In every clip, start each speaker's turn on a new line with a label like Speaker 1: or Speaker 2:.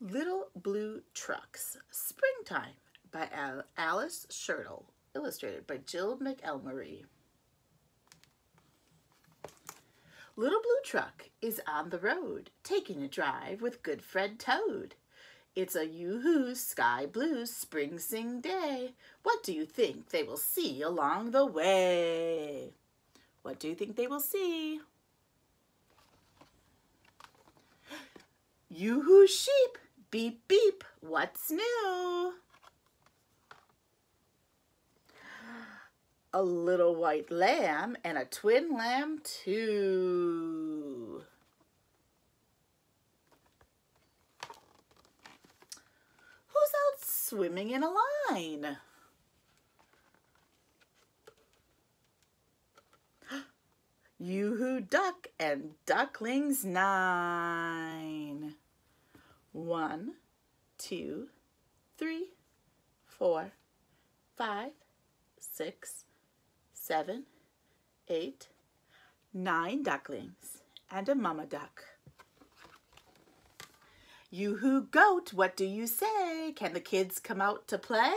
Speaker 1: Little Blue Trucks, Springtime by Alice Schertle, illustrated by Jill McElmurry. Little Blue Truck is on the road, taking a drive with good friend Toad. It's a yoo-hoo sky blue spring sing day. What do you think they will see along the way? What do you think they will see? Yoo-hoo sheep, beep beep, what's new? A little white lamb and a twin lamb too. Who's out swimming in a line? Yoo-hoo duck and ducklings 9. 1, 2, 3, 4, 5, 6, 7, 8, 9 ducklings and a mama duck. Yoo-hoo goat, what do you say? Can the kids come out to play?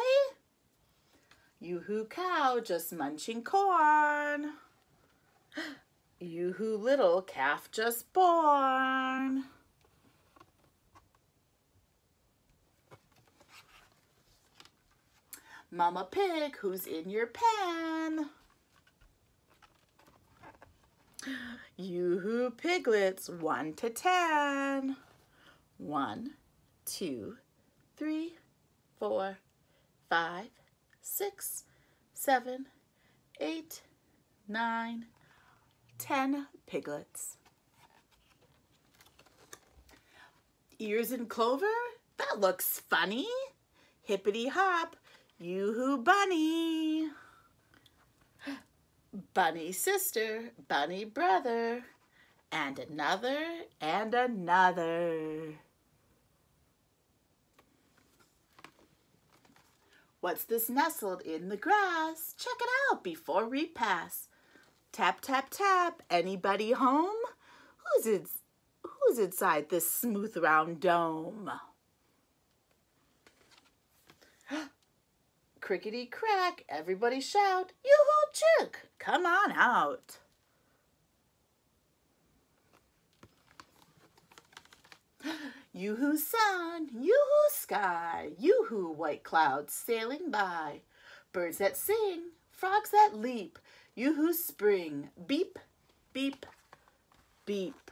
Speaker 1: Yoo-hoo cow, just munching corn. Yoo-hoo little calf just born. Mama pig, who's in your pen? Yoo-hoo piglets, 1 to 10. 1, 2, 3, 4, 5, 6, 7, 8, 9, 10 piglets. Ears in clover? That looks funny. Hippity hop, yoo-hoo bunny. Bunny sister, bunny brother, and another and another. What's this nestled in the grass? Check it out before we pass. Tap, tap, tap. Anybody home? Who's inside this smooth round dome? Crickety crack, everybody shout, yoo-hoo chick, come on out. Yoo-hoo sun, yoo-hoo sky, yoo-hoo white clouds sailing by. Birds that sing, frogs that leap, yoo-hoo spring, beep, beep, beep.